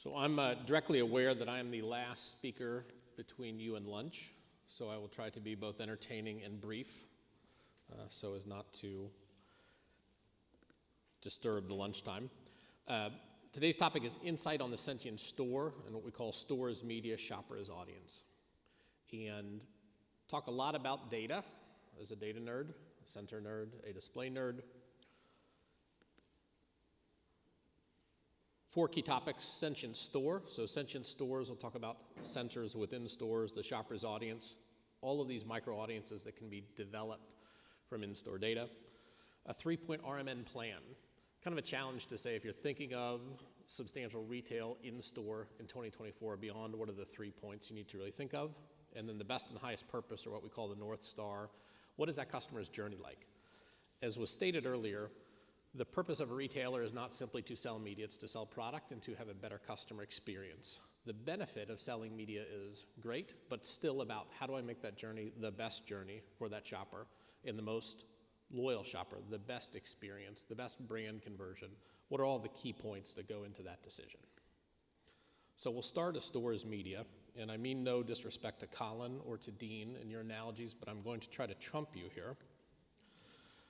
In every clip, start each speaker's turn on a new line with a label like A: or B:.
A: So I'm directly aware that I am the last speaker between you and lunch, so I will try to be both entertaining and brief so as not to disturb the lunchtime. Today's topic is insight on the Sentient store and what we call store as media, shopper as audience. And talk a lot about data as a data nerd, a center nerd, a display nerd. 4 key topics: Sentient store. So Sentient stores, we'll talk about sensors within stores, the shopper's audience, all of these micro audiences that can be developed from in-store data. A 3-point RMN plan. Kind of a challenge to say if you're thinking of substantial retail in-store in 2024 beyond, what are the 3 points you need to really think of? And then the best and highest purpose, or what we call the North Star. What is that customer's journey like? As was stated earlier, the purpose of a retailer is not simply to sell media, it's to sell product and to have a better customer experience. The benefit of selling media is great, but still about how do I make that journey the best journey for that shopper and the most loyal shopper, the best experience, the best brand conversion. What are all the key points that go into that decision? So we'll start as store as media, and I mean no disrespect to Colin or to Dean in your analogies, but I'm going to try to trump you here.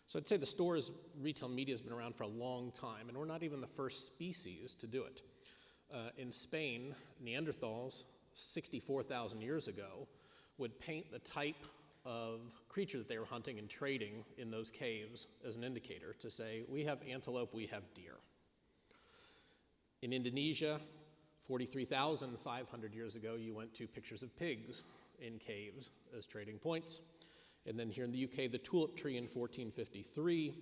A: So I'd say the store as retail media has been around for a long time, and we're not even the first species to do it. In Spain, Neanderthals, 64,000 years ago, would paint the type of creature that they were hunting and trading in those caves as an indicator to say, we have antelope, we have deer. In Indonesia, 43,500 years ago, you went to pictures of pigs in caves as trading points. And then here in the UK, the tulip tree in 1453,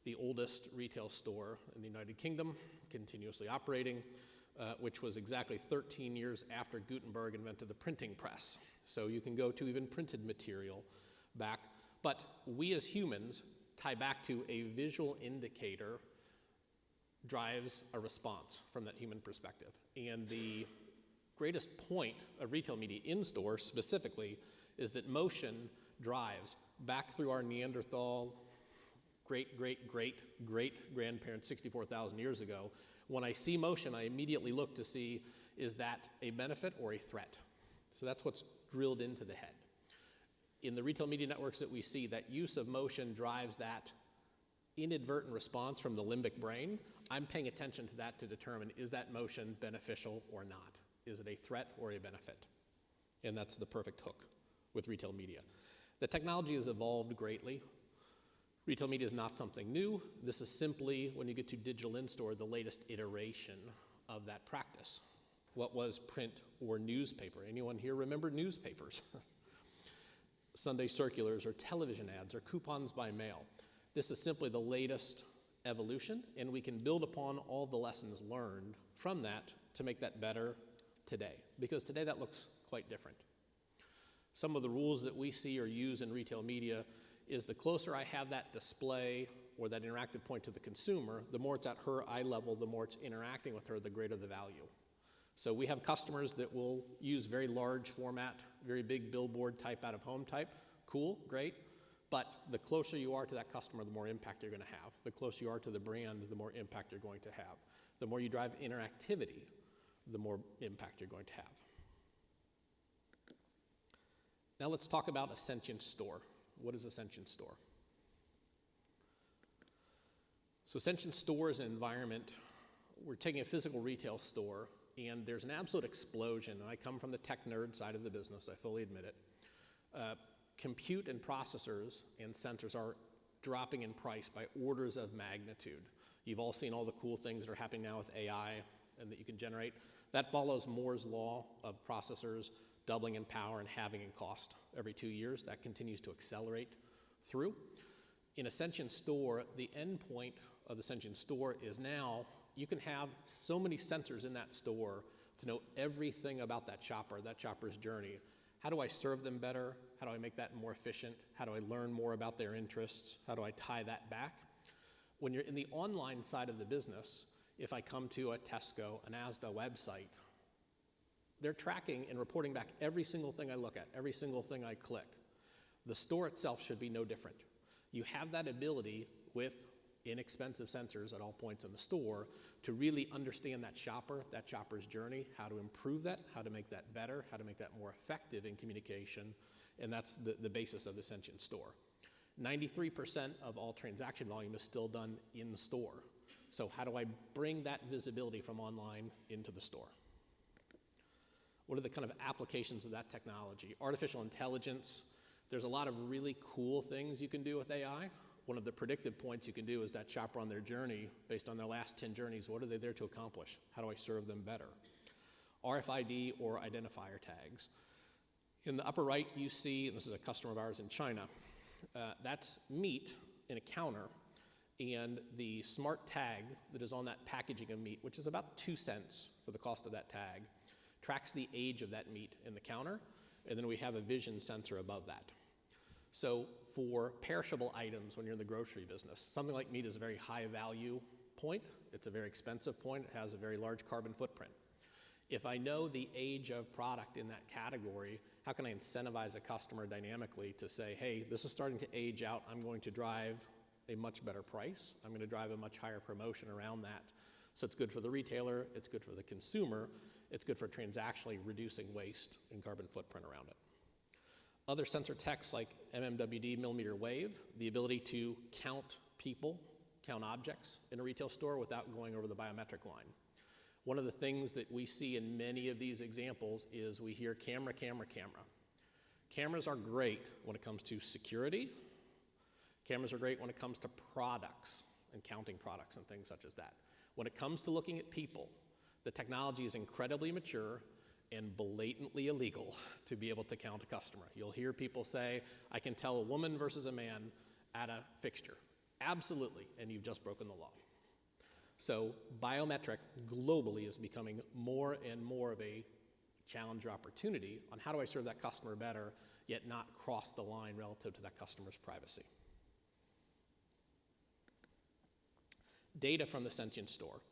A: the oldest retail store in the United Kingdom, continuously operating, which was exactly 13 years after Gutenberg invented the printing press. So you can go to even printed material back. But we as humans tie back to a visual indicator drives a response from that human perspective. And the greatest point of retail media in-store specifically is that motion drives back through our Neanderthal great-great-great-great-grandparents 64,000 years ago. When I see motion, I immediately look to see, is that a benefit or a threat? So that's what's drilled into the head. In the retail media networks that we see, that use of motion drives that inadvertent response from the limbic brain. I'm paying attention to that to determine, is that motion beneficial or not? Is it a threat or a benefit? And that's the perfect hook with retail media. The technology has evolved greatly. Retail media is not something new. This is simply, when you get to digital in-store, the latest iteration of that practice. What was print or newspaper? Anyone here remember newspapers? Sunday circulars or television ads or coupons by mail. This is simply the latest evolution, and we can build upon all the lessons learned from that to make that better today, because today that looks quite different. Some of the rules that we see or use in retail media is the closer I have that display or that interactive point to the consumer, the more it's at her eye level, the more it's interacting with her, the greater the value. So we have customers that will use very large format, very big billboard type, out of home type. Cool, great. But the closer you are to that customer, the more impact you're going to have. The closer you are to the brand, the more impact you're going to have. The more you drive interactivity, the more impact you're going to have. Now let's talk about a Sentient store. What is a Sentient store? So Sentient store is an environment. We're taking a physical retail store, and there's an absolute explosion. And I come from the tech nerd side of the business, I fully admit it. Compute and processors and sensors are dropping in price by orders of magnitude. You've all seen all the cool things that are happening now with AI and that you can generate. That follows Moore's law of processors doubling in power and halving in cost every 2 years. That continues to accelerate through. In a Sentient store, the end point of the Sentient store is now you can have so many sensors in that store to know everything about that shopper's journey. How do I serve them better? How do I make that more efficient? How do I learn more about their interests? How do I tie that back? When you're in the online side of the business, if I come to a Tesco, an Asda website, they're tracking and reporting back every single thing I look at, every single thing I click. The store itself should be no different. You have that ability with inexpensive sensors at all points in the store to really understand that shopper's journey, how to improve that, how to make that better, how to make that more effective in communication, and that's the basis of the Sentient store. 93% of all transaction volume is still done in the store. So how do I bring that visibility from online into the store? What are the kind of applications of that technology? Artificial intelligence, there's a lot of really cool things you can do with AI. One of the predictive points you can do is that shopper on their journey, based on their last 10 journeys, what are they there to accomplish? How do I serve them better? RFID or identifier tags. In the upper right, you see, and this is a customer of ours in China, that's meat in a counter, and the smart tag that is on that packaging of meat, which is about 2 cents for the cost of that tag, tracks the age of that meat in the counter, and then we have a vision sensor above that. So for perishable items, when you're in the grocery business, something like meat is a very high value point. It's a very expensive point. It has a very large carbon footprint. If I know the age of product in that category, how can I incentivize a customer dynamically to say, hey, this is starting to age out. I'm going to drive a much better price. I'm going to drive a much higher promotion around that. So it's good for the retailer. It's good for the consumer. It's good for transactionally reducing waste and carbon footprint around it. Other sensor techs like MMWD, millimeter wave, the ability to count people, count objects in a retail store without going over the biometric line. One of the things that we see in many of these examples is we hear camera, camera, camera. Cameras are great when it comes to security. Cameras are great when it comes to products and counting products and things such as that. When it comes to looking at people, the technology is incredibly mature and blatantly illegal to be able to count a customer. You'll hear people say, I can tell a woman versus a man at a fixture. Absolutely, and you've just broken the law. So biometric globally is becoming more and more of a challenge or opportunity on how do I serve that customer better, yet not cross the line relative to that customer's privacy. Data from the Sentient store.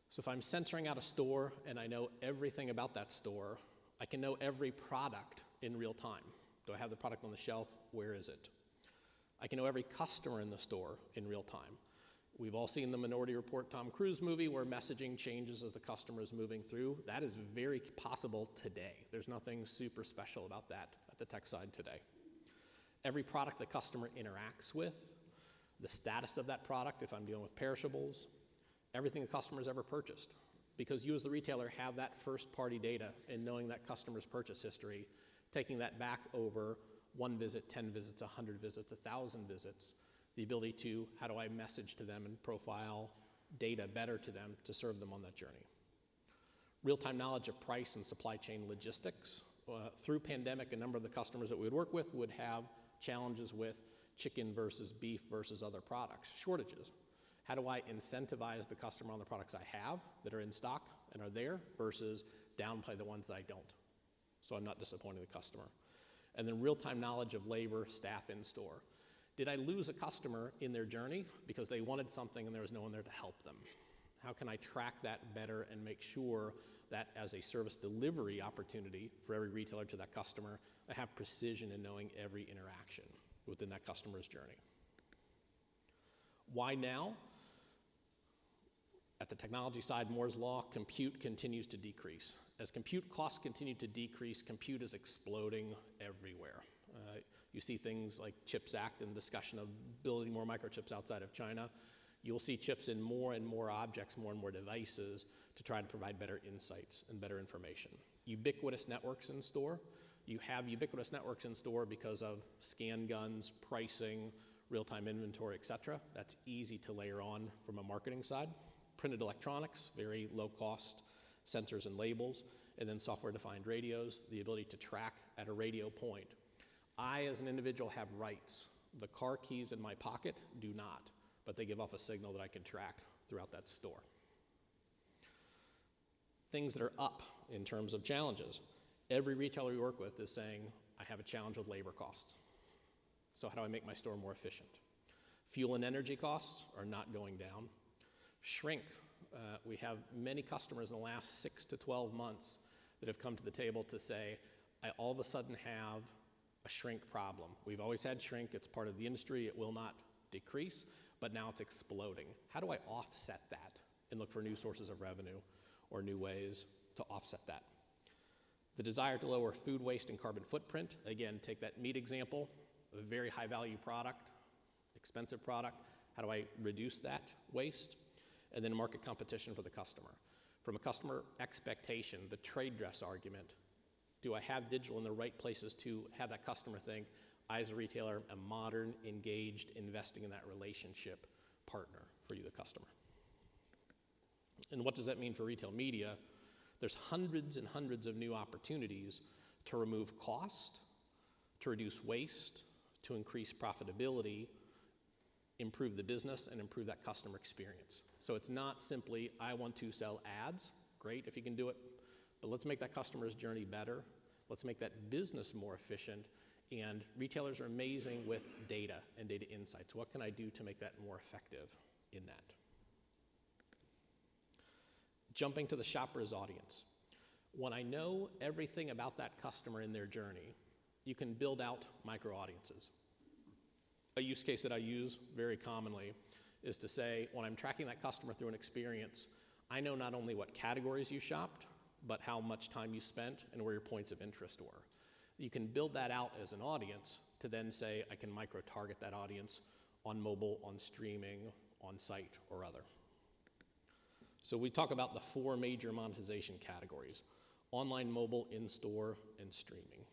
A: So if I'm censoring out a store and I know everything about that store, I can know every product in real time. Do I have the product on the shelf? Where is it? I can know every customer in the store in real time. We've all seen the Minority Report Tom Cruise movie where messaging changes as the customer is moving through. That is very possible today. There's nothing super special about that at the tech side today. Every product the customer interacts with, the status of that product if I'm dealing with perishables, everything the customer's ever purchased. Because you as the retailer have that first party data and knowing that customer's purchase history, taking that back over 1 visit, 10 visits, 100 visits, 1,000 visits, the ability to, how do I message to them and profile data better to them to serve them on that journey. Real-time knowledge of price and supply chain logistics. Through pandemic, a number of the customers that we would work with would have challenges with chicken versus beef versus other products, shortages. How do I incentivize the customer on the products I have that are in stock and are there versus downplay the ones that I don't, so I'm not disappointing the customer. And then real-time knowledge of labor, staff in store. Did I lose a customer in their journey because they wanted something and there was no one there to help them? How can I track that better and make sure that as a service delivery opportunity for every retailer to that customer, I have precision in knowing every interaction within that customer's journey? Why now? At the technology side, Moore's Law, compute continues to decrease. As compute costs continue to decrease, compute is exploding everywhere. You see things like CHIPS Act and discussion of building more microchips outside of China. You'll see chips in more and more objects, more and more devices to try to provide better insights and better information. Ubiquitous networks in store. You have ubiquitous networks in store because of scan guns, pricing, real-time inventory, et cetera. That's easy to layer on from a marketing side. Printed electronics, very low cost, sensors and labels, and then software-defined radios, the ability to track at a radio point. I, as an individual, have rights. The car keys in my pocket do not, but they give off a signal that I can track throughout that store. Things that are up in terms of challenges. Every retailer we work with is saying, I have a challenge with labor costs. So how do I make my store more efficient? Fuel and energy costs are not going down. Shrink. We have many customers in the last 6 to 12 months that have come to the table to say, I all of a sudden have a shrink problem. We've always had shrink. It's part of the industry. It will not decrease. but now it's exploding. How do I offset that and look for new sources of revenue or new ways to offset that? The desire to lower food waste and carbon footprint, again, take that meat example, a very high value product, expensive product. How do I reduce that waste? And then market competition for the customer. From a customer expectation, the trade dress argument, do I have digital in the right places to have that customer think, I as a retailer am modern, engaged, investing in that relationship partner for you, the customer. And what does that mean for retail media? There's hundreds and hundreds of new opportunities to remove cost, to reduce waste, to increase profitability, improve the business, and improve that customer experience. So it's not simply, I want to sell ads. Great if you can do it, but let's make that customer's journey better. Let's make that business more efficient. And retailers are amazing with data and data insights. What can I do to make that more effective in that? Jumping to the shopper's audience. When I know everything about that customer in their journey, you can build out micro audiences. A use case that I use very commonly is to say, when I'm tracking that customer through an experience, I know not only what categories you shopped, but how much time you spent and where your points of interest were. You can build that out as an audience to then say, I can micro-target that audience on mobile, on streaming, on site, or other. So we talk about the 4 major monetization categories: online, mobile, in-store, and streaming.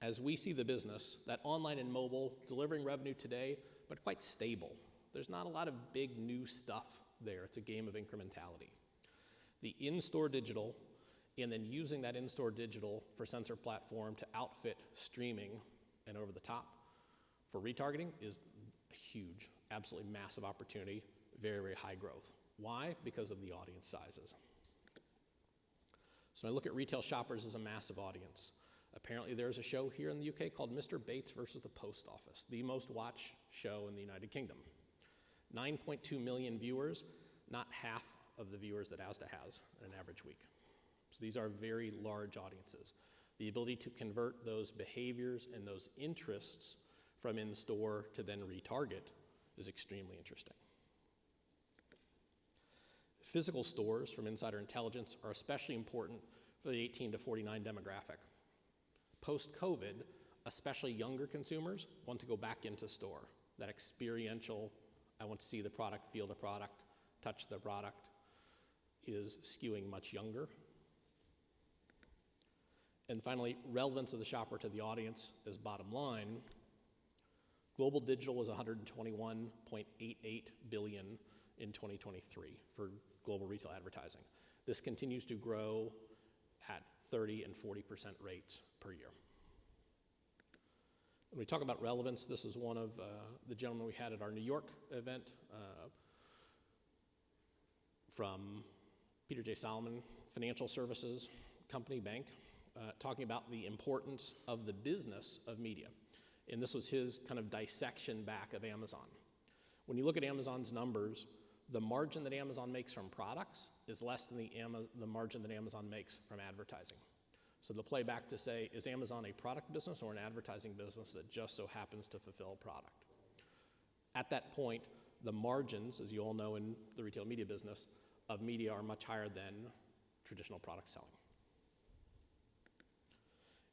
A: As we see the business, that online and mobile delivering revenue today, but quite stable. There's not a lot of big new stuff there. It's a game of incrementality. The in-store digital, and then using that in-store digital for sensor platform to outfit streaming and over the top for retargeting is a huge, absolutely massive opportunity, very, very high growth. Why? Because of the audience sizes. So I look at retail shoppers as a massive audience. Apparently there's a show here in the UK called Mr. Bates versus the Post Office, the most watched show in the United Kingdom. 9.2 million viewers, not half of the viewers that Asda has in an average week. So these are very large audiences. The ability to convert those behaviors and those interests from in-store to then retarget is extremely interesting. Physical stores, from Insider Intelligence, are especially important for the 18 to 49 demographic. Post-COVID, especially younger consumers want to go back into store. That experiential, I want to see the product, feel the product, touch the product, is skewing much younger. And finally, relevance of the shopper to the audience is bottom line. Global digital was $121.88 billion in 2023 for global retail advertising. This continues to grow at 30 and 40% rates per year. When we talk about relevance, this is one of the gentlemen we had at our New York event from Peter J. Solomon Financial Services Company Bank, talking about the importance of the business of media. And this was his kind of dissection back of Amazon. When you look at Amazon's numbers, the margin that Amazon makes from products is less than the margin that Amazon makes from advertising. So they'll play back to say, is Amazon a product business or an advertising business that just so happens to fulfill a product? At that point, the margins, as you all know in the retail media business, of media are much higher than traditional product selling.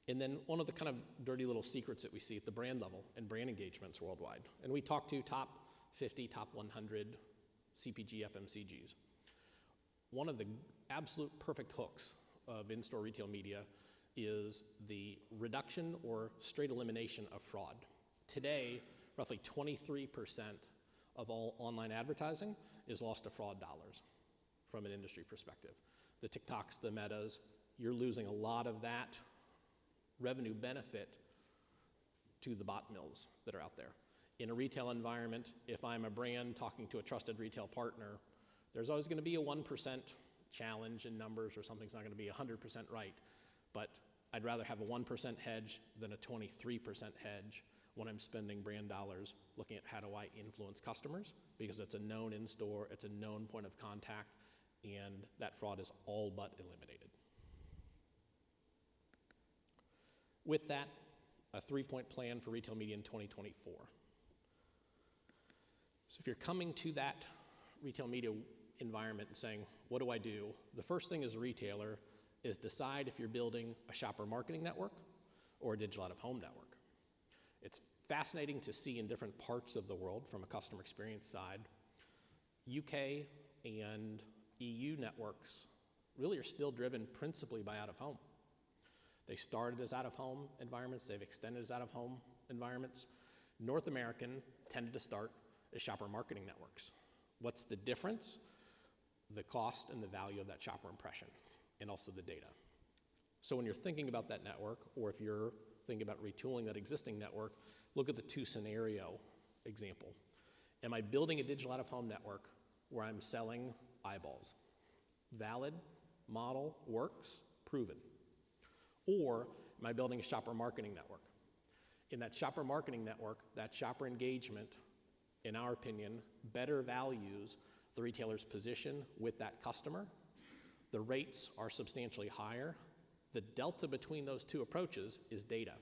A: And then one of the kind of dirty little secrets that we see at the brand level and brand engagements worldwide. And we talk to top 50, top 100 CPG FMCGs. One of the absolute perfect hooks of in-store retail media is the reduction or straight elimination of fraud. Today, roughly 23% of all online advertising is lost to fraud dollars from an industry perspective. The TikToks, the Metas, you're losing a lot of that revenue benefit to the bot mills that are out there. In a retail environment, if I'm a brand talking to a trusted retail partner, there's always going to be a 1% challenge in numbers or something's not going to be 100% right. But I'd rather have a 1% hedge than a 23% hedge when I'm spending brand dollars looking at how do I influence customers, because it's a known in-store, it's a known point of contact, and that fraud is all but eliminated. With that, a 3-point plan for retail media in 2024. So if you're coming to that retail media environment and saying, what do I do? The first thing as a retailer is decide if you're building a shopper marketing network or a digital out-of-home network. It's fascinating to see in different parts of the world from a customer experience side, UK and EU networks really are still driven principally by out-of-home. They started as out-of-home environments, they've extended as out-of-home environments. North American tended to start as shopper marketing networks. What's the difference? The cost and the value of that shopper impression, and also the data. So when you're thinking about that network, or if you're thinking about retooling that existing network, look at the two scenario example. Am I building a digital out-of-home network where I'm selling eyeballs? Valid, model, works, proven. Or am I building a shopper marketing network? In that shopper marketing network, that shopper engagement, in our opinion, better values the retailer's position with that customer. The rates are substantially higher. The delta between those two approaches is data.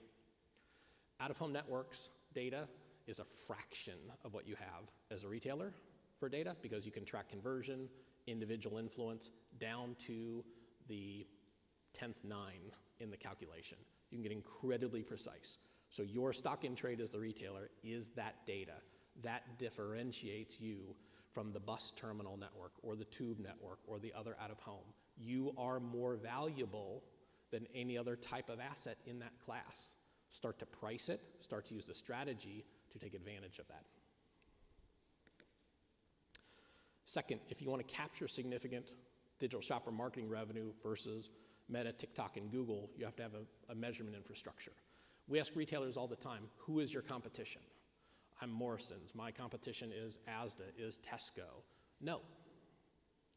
A: Out-of-home networks data is a fraction of what you have as a retailer for data, because you can track conversion, individual influence, down to the 10th nine in the calculation. You can get incredibly precise. So your stock in trade as the retailer is that data. That differentiates you from the bus terminal network or the tube network or the other out-of-home. You are more valuable than any other type of asset in that class. Start to price it, start to use the strategy to take advantage of that. Second, if you want to capture significant digital shopper marketing revenue versus Meta, TikTok, and Google, you have to have a measurement infrastructure. We ask retailers all the time, who is your competition? I'm Morrison's, my competition is Asda, is Tesco. No,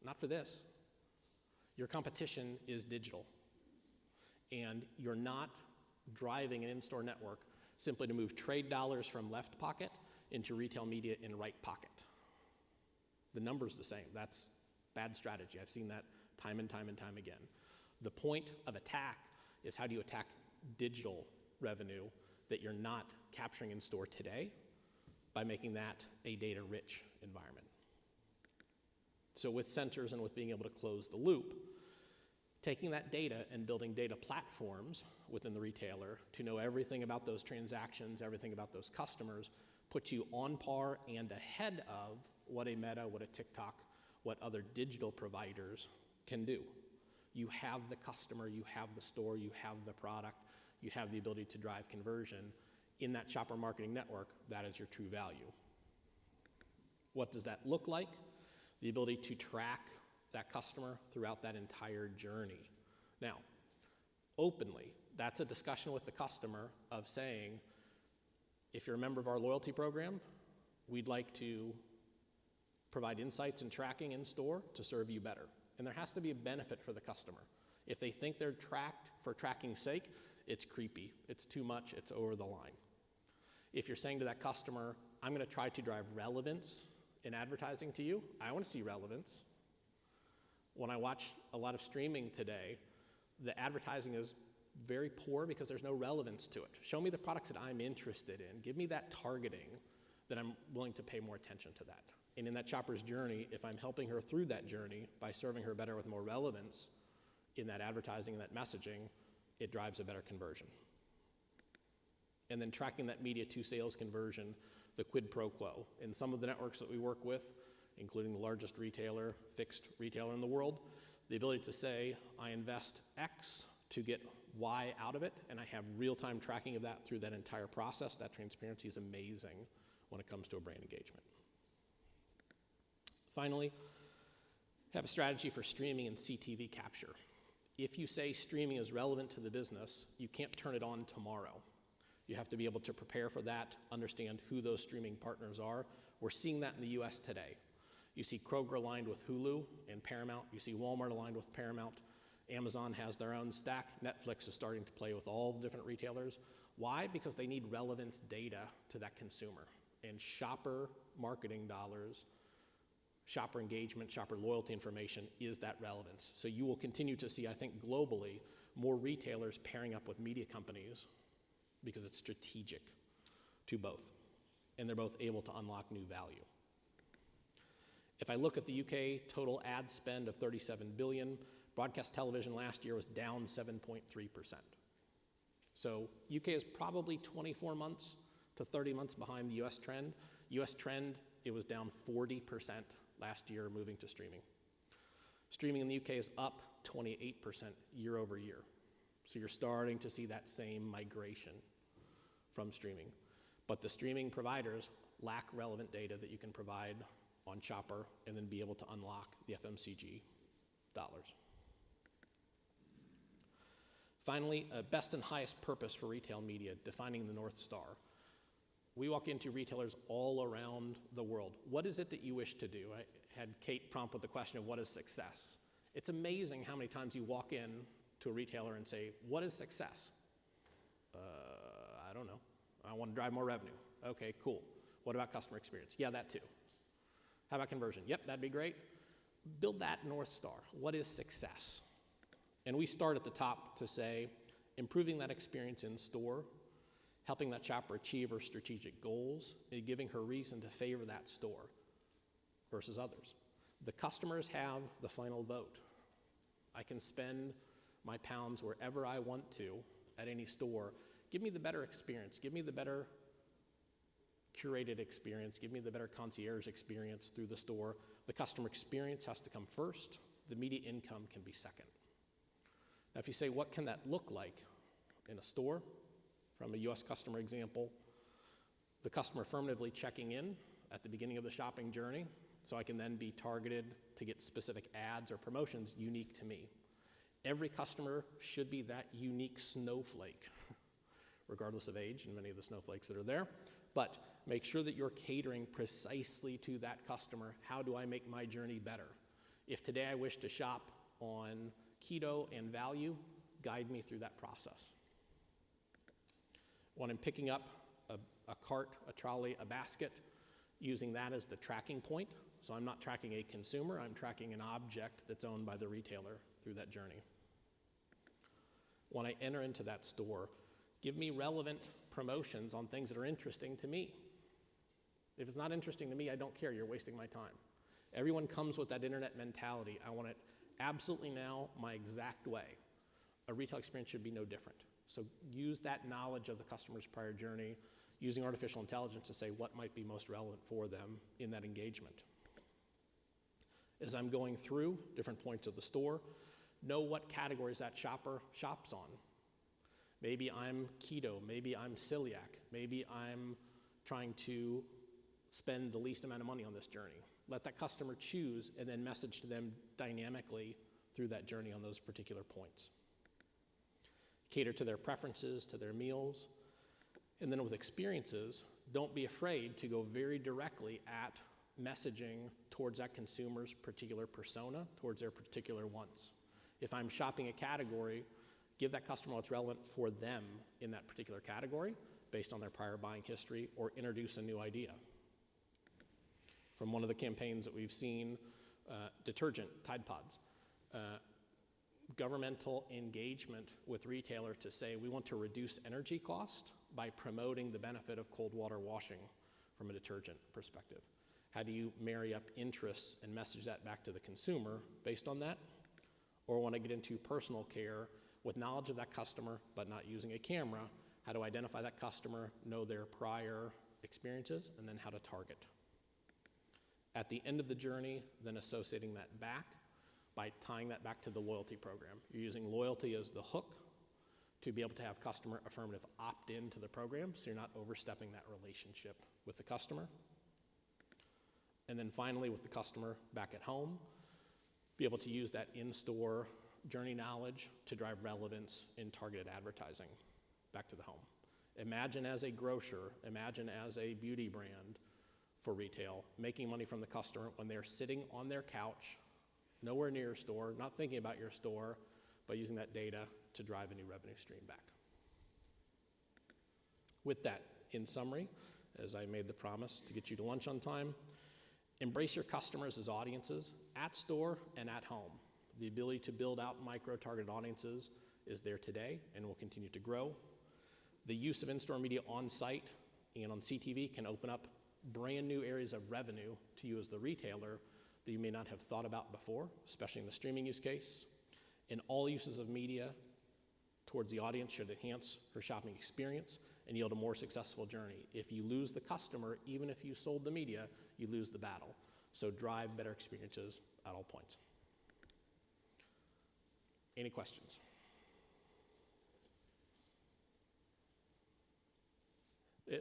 A: not for this. Your competition is digital. And you're not driving an in-store network simply to move trade dollars from left pocket into retail media in right pocket. The number's the same. That's bad strategy. I've seen that time and time and time again. The point of attack is, how do you attack digital revenue that you're not capturing in store today by making that a data-rich environment. So with sensors and with being able to close the loop, taking that data and building data platforms within the retailer to know everything about those transactions, everything about those customers, puts you on par and ahead of what a Meta, what a TikTok, what other digital providers can do. You have the customer, you have the store, you have the product, you have the ability to drive conversion. In that shopper marketing network, that is your true value. What does that look like? The ability to track that customer throughout that entire journey. Now, openly, that's a discussion with the customer of saying, if you're a member of our loyalty program, we'd like to provide insights and tracking in store to serve you better. And there has to be a benefit for the customer. If they think they're tracked for tracking's sake, it's creepy, it's too much, it's over the line. If you're saying to that customer, I'm going to try to drive relevance in advertising to you, I want to see relevance. When I watch a lot of streaming today, the advertising is very poor because there's no relevance to it. Show me the products that I'm interested in. Give me that targeting that I'm willing to pay more attention to that. And in that shopper's journey, if I'm helping her through that journey by serving her better with more relevance in that advertising and that messaging, it drives a better conversion. And then tracking that media to sales conversion, the quid pro quo. In some of the networks that we work with, including the largest retailer, fixed retailer in the world, the ability to say, I invest X to get Y out of it, and I have real-time tracking of that through that entire process. That transparency is amazing when it comes to a brand engagement. Finally, have a strategy for streaming and CTV capture. If you say streaming is relevant to the business, you can't turn it on tomorrow. You have to be able to prepare for that, understand who those streaming partners are. We're seeing that in the US today. You see Kroger aligned with Hulu and Paramount. You see Walmart aligned with Paramount. Amazon has their own stack. Netflix is starting to play with all the different retailers. Why? Because they need relevance data to that consumer. And shopper marketing dollars, shopper engagement, shopper loyalty information is that relevance. So you will continue to see, I think globally, more retailers pairing up with media companies because it's strategic to both. And they're both able to unlock new value. If I look at the UK total ad spend of 37 billion, broadcast television last year was down 7.3%. So UK is probably 24 months to 30 months behind the US trend. US trend, it was down 40% last year moving to streaming. Streaming in the UK is up 28% year over year. So you're starting to see that same migration from streaming. But the streaming providers lack relevant data that you can provide on Shopper and then be able to unlock the FMCG dollars. Finally, best and highest purpose for retail media, defining the North Star. We walk into retailers all around the world. What is it that you wish to do? I had Kate prompt with the question of what is success? It's amazing how many times you walk in to a retailer and say, what is success? I don't know. I want to drive more revenue. Okay, cool. What about customer experience? Yeah, that too. How about conversion? Yep, that'd be great. Build that North Star. What is success? And we start at the top to say, improving that experience in store, helping that shopper achieve her strategic goals, and giving her reason to favor that store versus others. The customers have the final vote. I can spend my pounds wherever I want to at any store. Give me the better experience. Give me the better curated experience. Give me the better concierge experience through the store. The customer experience has to come first. The media income can be second. Now, if you say, what can that look like in a store? From a US customer example, the customer affirmatively checking in at the beginning of the shopping journey, so I can then be targeted to get specific ads or promotions unique to me. Every customer should be that unique snowflake, regardless of age and many of the snowflakes that are there. But make sure that you're catering precisely to that customer. How do I make my journey better? If today I wish to shop on keto and value, guide me through that process. When I'm picking up a cart, a trolley, a basket, using that as the tracking point. So I'm not tracking a consumer, I'm tracking an object that's owned by the retailer through that journey. When I enter into that store, give me relevant promotions on things that are interesting to me. If it's not interesting to me, I don't care, you're wasting my time. Everyone comes with that internet mentality. I want it absolutely now, my exact way. A retail experience should be no different. So use that knowledge of the customer's prior journey, using artificial intelligence to say what might be most relevant for them in that engagement. As I'm going through different points of the store, know what categories that shopper shops on. Maybe I'm keto, maybe I'm celiac, maybe I'm trying to spend the least amount of money on this journey. Let that customer choose and then message to them dynamically through that journey on those particular points. Cater to their preferences, to their meals. And then with experiences, don't be afraid to go very directly at messaging towards that consumer's particular persona, towards their particular wants. If I'm shopping a category, give that customer what's relevant for them in that particular category based on their prior buying history, or introduce a new idea. From one of the campaigns that we've seen, detergent, Tide Pods, governmental engagement with retailer to say we want to reduce energy cost by promoting the benefit of cold water washing from a detergent perspective. How do you marry up interests and message that back to the consumer based on that? Or when I get into personal care, with knowledge of that customer but not using a camera, how to identify that customer, know their prior experiences, and then how to target. At the end of the journey, then associating that back by tying that back to the loyalty program. You're using loyalty as the hook to be able to have customer affirmative opt in to the program, so you're not overstepping that relationship with the customer. And then finally, with the customer back at home, be able to use that in-store journey knowledge to drive relevance in targeted advertising back to the home. Imagine as a grocer, imagine as a beauty brand for retail, making money from the customer when they're sitting on their couch, nowhere near your store, not thinking about your store, but using that data to drive a new revenue stream back. With that, in summary, as I made the promise to get you to lunch on time, embrace your customers as audiences at store and at home. The ability to build out micro-targeted audiences is there today and will continue to grow. The use of in-store media on-site and on CTV can open up brand new areas of revenue to you as the retailer that you may not have thought about before, especially in the streaming use case. In all uses of media towards the audience should enhance her shopping experience and yield a more successful journey. If you lose the customer, even if you sold the media, you lose the battle. So drive better experiences at all points. Any questions?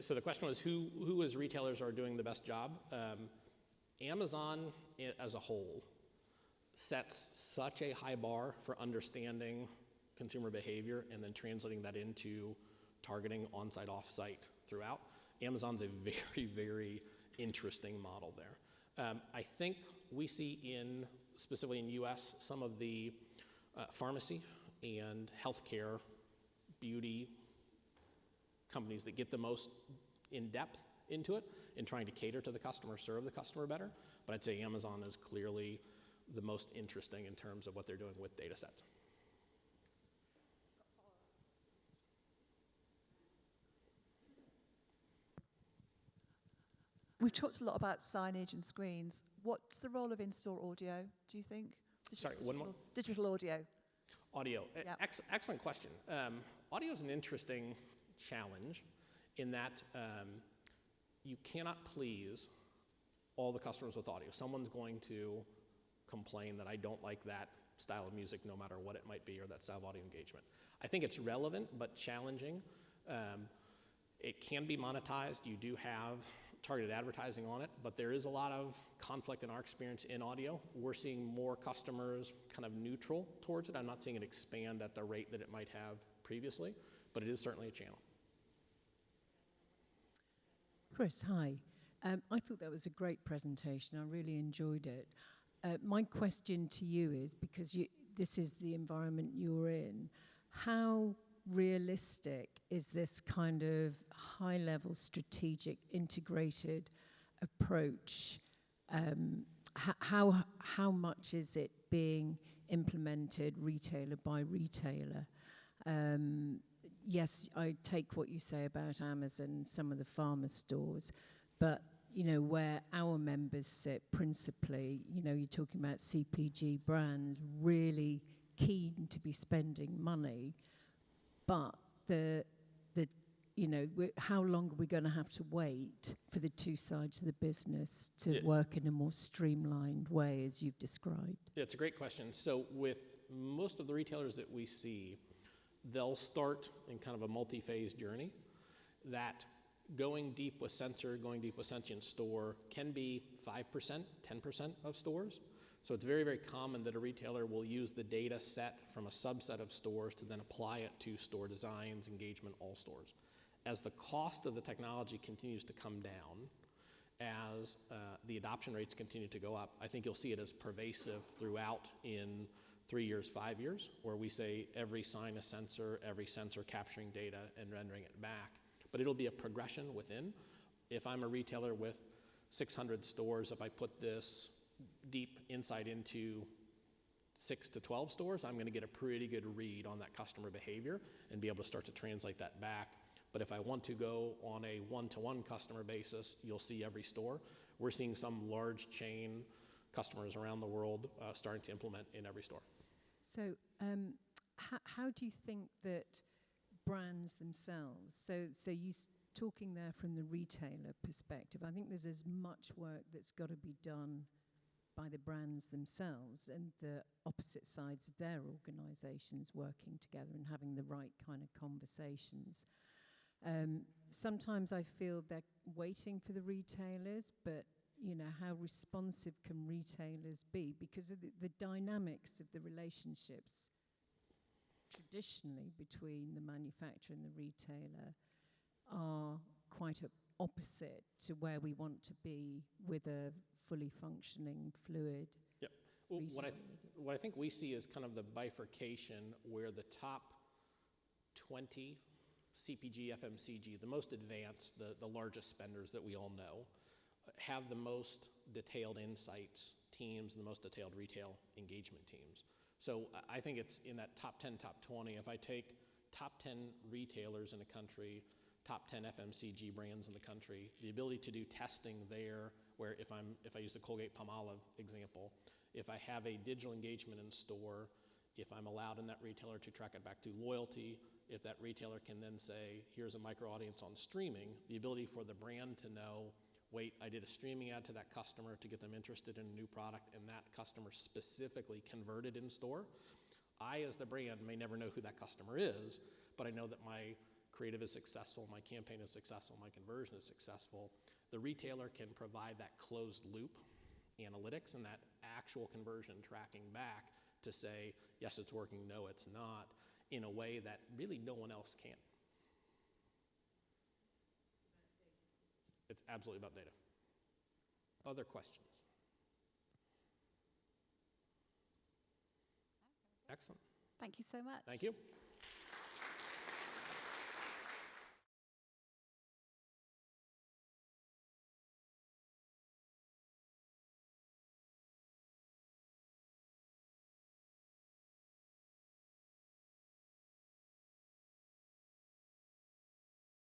A: So the question was, who as retailers are doing the best job? Amazon as a whole sets such a high bar for understanding consumer behavior and then translating that into targeting on-site, off-site throughout. Amazon's a very, very interesting model there. I think we see specifically in US, some of the pharmacy and healthcare, beauty companies that get the most in depth into it in trying to cater to the customer, serve the customer better. But I'd say Amazon is clearly the most interesting in terms of what they're doing with data sets.
B: We've talked a lot about signage and screens. What's the role of in-store audio, do you think?
A: Sorry, one more?
B: Digital audio.
A: Audio.
B: Yep.
A: Excellent question. Audio is an interesting challenge in that you cannot please all the customers with audio. Someone's going to complain that I don't like that style of music no matter what it might be, or that style of audio engagement. I think it's relevant but challenging. It can be monetized. You do have targeted advertising on it, but there is a lot of conflict in our experience in audio. We're seeing more customers kind of neutral towards it. I'm not seeing it expand at the rate that it might have previously, but it is certainly a channel.
C: Chris, hi. I thought that was a great presentation. I really enjoyed it. My question to you is, because this is the environment you're in, how realistic is this kind of high-level strategic integrated approach? How much is it being implemented retailer by retailer? Yes, I take what you say about Amazon and some of the pharma stores, but you know, where our members sit principally, you know, you're talking about CPG brands really keen to be spending money, but you know, how long are we going to have to wait for the two sides of the business to work in a more streamlined way, as you've described?
A: Yeah, it's a great question. So with most of the retailers that we see, they'll start in kind of a multi-phase journey that going deep with Sensor, going deep with Sentient Store can be 5%, 10% of stores. So it's very, very common that a retailer will use the data set from a subset of stores to then apply it to store designs, engagement, all stores. As the cost of the technology continues to come down, as the adoption rates continue to go up, I think you'll see it as pervasive throughout in 3 years, 5 years, where we say every sign a sensor, every sensor capturing data and rendering it back. But it'll be a progression within. If I'm a retailer with 600 stores, if I put this deep insight into 6 to 12 stores, I'm going to get a pretty good read on that customer behavior and be able to start to translate that back. But if I want to go on a one-to-one customer basis, you'll see every store. We're seeing some large chain customers around the world starting to implement in every store.
C: So how do you think that brands themselves, so you talking there from the retailer perspective, I think there's as much work that's got to be done by the brands themselves and the opposite sides of their organizations working together and having the right kind of conversations. Sometimes I feel they're waiting for the retailers, but you know, how responsive can retailers be? Because of the dynamics of the relationships traditionally between the manufacturer and the retailer are quite opposite to where we want to be with a fully functioning, fluid.
A: Yep. Well, what I think we see is kind of the bifurcation where the top 20 CPG, FMCG, the most advanced, the largest spenders that we all know, have the most detailed insights teams and the most detailed retail engagement teams. So I think it's in that top 10, top 20. If I take top 10 retailers in a country, top 10 FMCG brands in the country, the ability to do testing there where if I use the Colgate Palmolive example, if I have a digital engagement in store, if I'm allowed in that retailer to track it back to loyalty, if that retailer can then say, here's a micro audience on streaming, the ability for the brand to know, wait, I did a streaming ad to that customer to get them interested in a new product, and that customer specifically converted in store. I, as the brand, may never know who that customer is, but I know that my creative is successful, my campaign is successful, my conversion is successful. The retailer can provide that closed loop analytics and that actual conversion tracking back to say, yes, it's working, no, it's not, in a way that really no one else can. It's absolutely about data. Other questions? Excellent.
D: Thank you so much.
A: Thank you.